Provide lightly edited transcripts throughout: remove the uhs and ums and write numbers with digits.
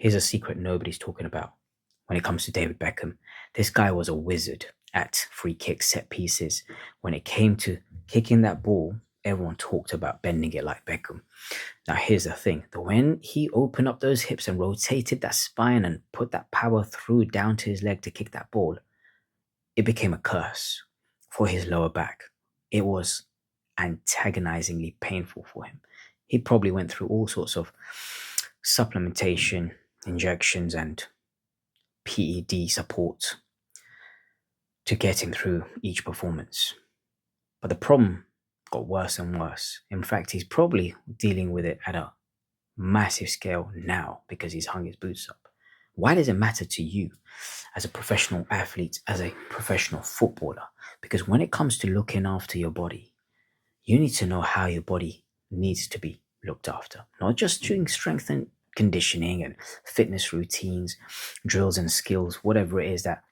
Here's a secret nobody's talking about when it comes to David Beckham. This guy was a wizard at free kicks, set pieces. When it came to kicking that ball, everyone talked about bending it like Beckham. Now, here's the thing. When he opened up those hips and rotated that spine and put that power through down to his leg to kick that ball, it became a curse for his lower back. It was antagonizingly painful for him. He probably went through all sorts of supplementation, injections, and PED support to get him through each performance. But the problem got worse and worse. In fact, he's probably dealing with it at a massive scale now because he's hung his boots up. Why does it matter to you as a professional athlete, as a professional footballer? Because when it comes to looking after your body, you need to know how your body needs to be looked after. Not just doing strength and conditioning and fitness routines, drills and skills, whatever it is that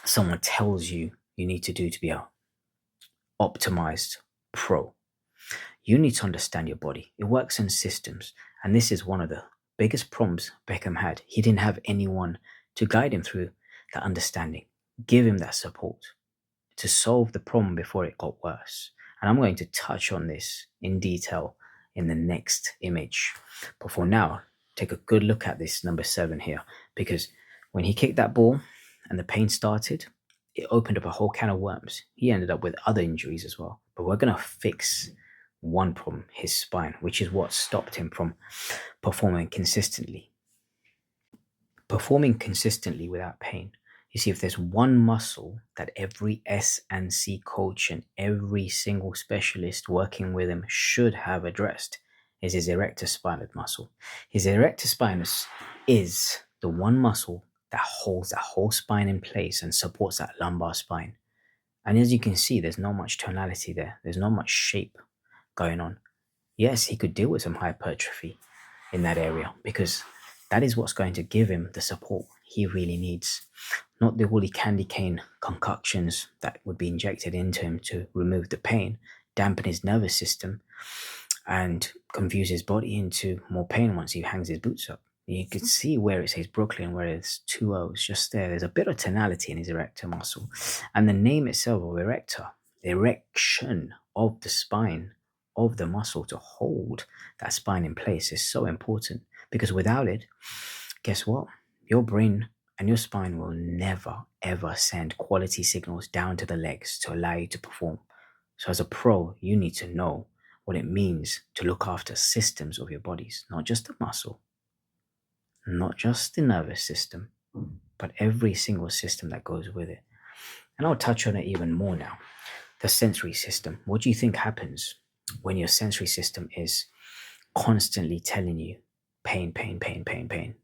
someone tells you you need to do to be a optimized pro. You need to understand your body. It works in systems. And this is one of the biggest problems Beckham had. He didn't have anyone to guide him through that understanding, give him that support to solve the problem before it got worse. And I'm going to touch on this in detail in the next image. But for now, take a good look at this number 7 here, because when he kicked that ball and the pain started, it opened up a whole can of worms. He ended up with other injuries as well. But we're going to fix one problem, his spine, which is what stopped him from performing consistently. Performing consistently without pain. You see, if there's one muscle that every S&C coach and every single specialist working with him should have addressed, is his erector spinalis muscle. His erector spinalis is the one muscle that holds that whole spine in place and supports that lumbar spine. And as you can see, there's not much tonality there. There's not much shape going on. Yes, he could deal with some hypertrophy in that area because that is what's going to give him the support he really needs. Not the woolly candy cane concoctions that would be injected into him to remove the pain, dampen his nervous system, and confuse his body into more pain once he hangs his boots up. You can see where it says Brooklyn, where it's 2 O's just there. There's a bit of tonality in his erector muscle. And the name itself of erector, erection of the spine, of the muscle to hold that spine in place is so important, because without it, guess what? Your brain and your spine will never, ever send quality signals down to the legs to allow you to perform. So as a pro, you need to know what it means to look after systems of your bodies, not just the muscle, not just the nervous system, but every single system that goes with it. And I'll touch on it even more now. The sensory system. What do you think happens when your sensory system is constantly telling you pain, pain, pain, pain, pain?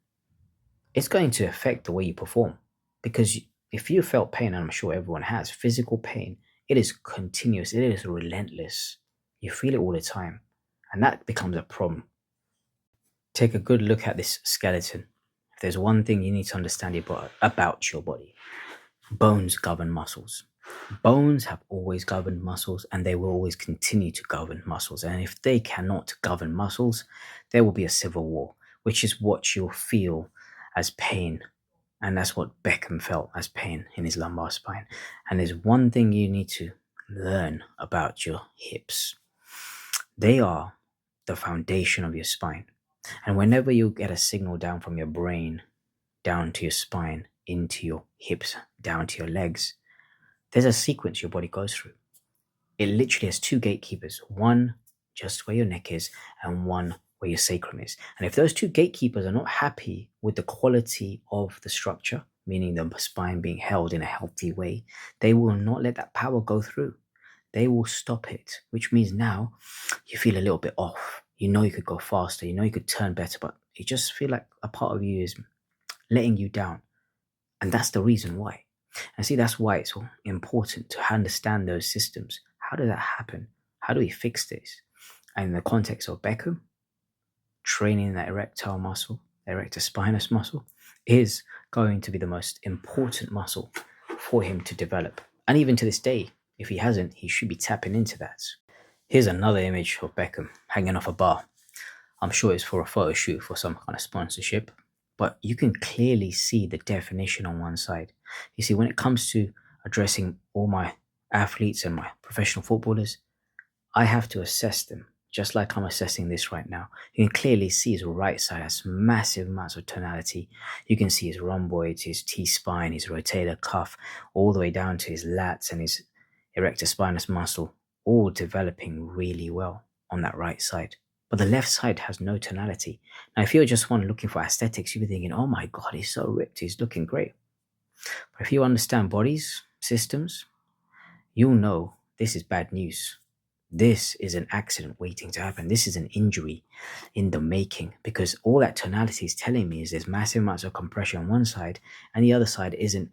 It's going to affect the way you perform, because if you felt pain, and I'm sure everyone has, physical pain, it is continuous, it is relentless. You feel it all the time, and that becomes a problem. Take a good look at this skeleton. If there's one thing you need to understand about your body, bones govern muscles. Bones have always governed muscles, and they will always continue to govern muscles. And if they cannot govern muscles, there will be a civil war, which is what you'll feel as pain. And that's what Beckham felt as pain in his lumbar spine. And there's one thing you need to learn about your hips. They are the foundation of your spine. And whenever you get a signal down from your brain, down to your spine, into your hips, down to your legs, there's a sequence your body goes through. It literally has 2 gatekeepers, one just where your neck is and one where your sacrum is. And if those 2 gatekeepers are not happy with the quality of the structure, meaning the spine being held in a healthy way, they will not let that power go through. They will stop it, which means now you feel a little bit off. You know you could go faster, you know you could turn better, but you just feel like a part of you is letting you down. And that's the reason why. And see, that's why it's important to understand those systems. How does that happen? How do we fix this? And in the context of Beckham, training that erectile muscle, erector spinous muscle, is going to be the most important muscle for him to develop. And even to this day, if he hasn't, he should be tapping into that. Here's another image of Beckham hanging off a bar. I'm sure it's for a photo shoot for some kind of sponsorship, but you can clearly see the definition on one side. You see, when it comes to addressing all my athletes and my professional footballers, I have to assess them just like I'm assessing this right now. You can clearly see his right side has massive amounts of tonality. You can see his rhomboids, his T-spine, his rotator cuff, all the way down to his lats and his erector spinous muscle, all developing really well on that right side. But the left side has no tonality. Now, if you're just one looking for aesthetics, you'll be thinking, oh my God, he's so ripped, he's looking great. But if you understand bodies, systems, you'll know this is bad news. This is an accident waiting to happen. This is an injury in the making, because all that tonality is telling me is there's massive amounts of compression on one side and the other side isn't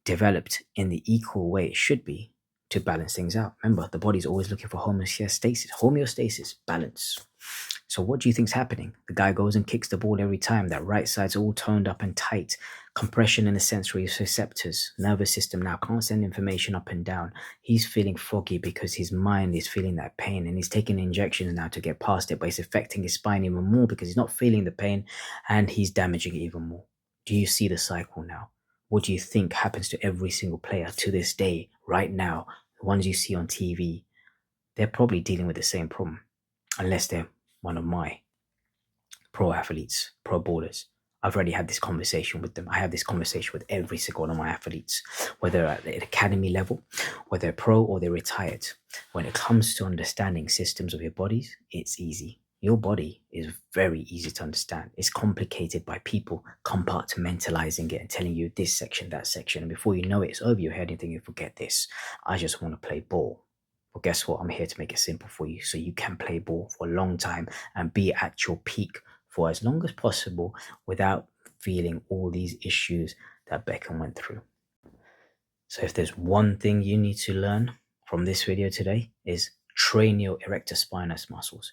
developed in the equal way it should be to balance things out. Remember, the body's always looking for homeostasis, balance. So what do you think's happening? The guy goes and kicks the ball every time. That right side's all toned up and tight. Compression in the sensory receptors. Nervous system now can't send information up and down. He's feeling foggy because his mind is feeling that pain, and he's taking injections now to get past it, but it's affecting his spine even more because he's not feeling the pain and he's damaging it even more. Do you see the cycle now? What do you think happens to every single player to this day, right now? The ones you see on TV, they're probably dealing with the same problem, unless they're one of my pro athletes, pro ballers. I've already had this conversation with them. I have this conversation with every single one of my athletes, whether at the academy level, whether they're pro or they're retired. When it comes to understanding systems of your bodies, it's easy. Your body is very easy to understand. It's complicated by people compartmentalizing it and telling you this section, that section. And before you know it, it's over your head and you think, you forget this. I just want to play ball. Well, guess what? I'm here to make it simple for you so you can play ball for a long time and be at your peak for as long as possible without feeling all these issues that Beckham went through. So if there's one thing you need to learn from this video today, is train your erector spinous muscles.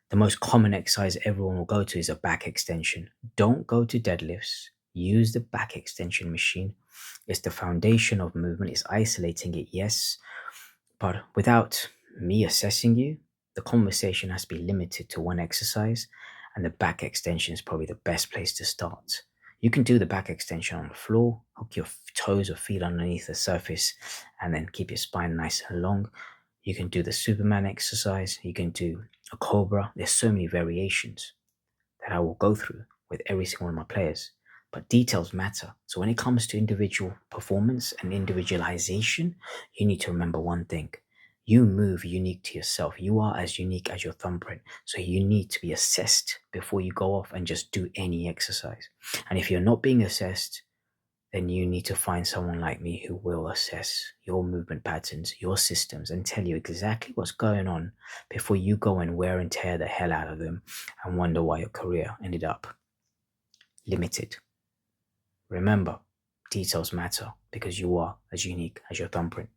The most common exercise everyone will go to is a back extension. Don't go to deadlifts. Use the back extension machine. It's the foundation of movement. It's isolating it, yes. But without me assessing you, the conversation has to be limited to one exercise, and the back extension is probably the best place to start. You can do the back extension on the floor, hook your toes or feet underneath the surface, and then keep your spine nice and long. You can do the Superman exercise. You can do a Cobra. There's so many variations that I will go through with every single one of my players. But details matter. So when it comes to individual performance and individualization, you need to remember one thing. You move unique to yourself. You are as unique as your thumbprint. So you need to be assessed before you go off and just do any exercise. And if you're not being assessed, then you need to find someone like me who will assess your movement patterns, your systems, and tell you exactly what's going on before you go and wear and tear the hell out of them and wonder why your career ended up limited. Remember, details matter because you are as unique as your thumbprint.